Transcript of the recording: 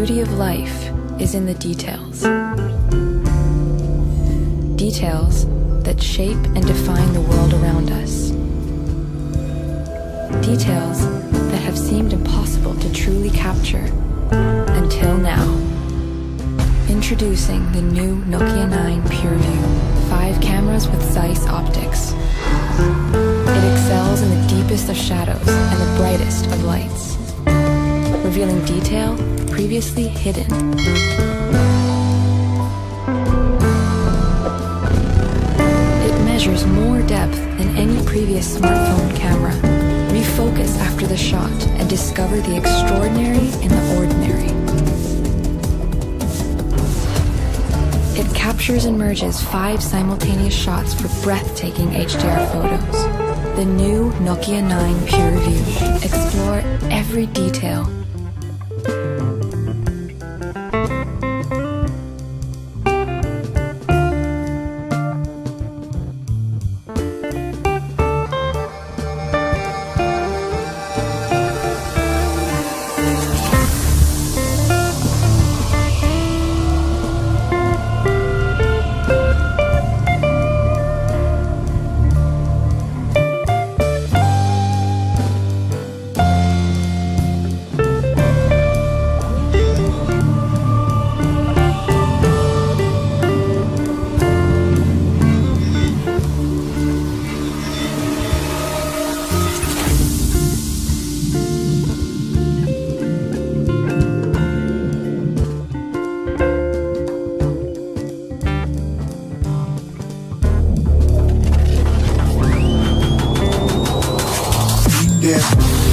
beauty of life is in the details. Details that shape and define the world around us. Details that have seemed impossible to truly capture until now. Introducing the new Nokia 9 PureView, 5 cameras with Zeiss optics. It excels in the deepest of shadows and the brightest of lights, revealing detail previously hidden. It measures more depth than any previous smartphone camera. Refocus after the shot and discover the extraordinary in the ordinary. It captures and merges 5 simultaneous shots for breathtaking HDR photos. The new Nokia 9 PureView. Explore every detail. Yeah.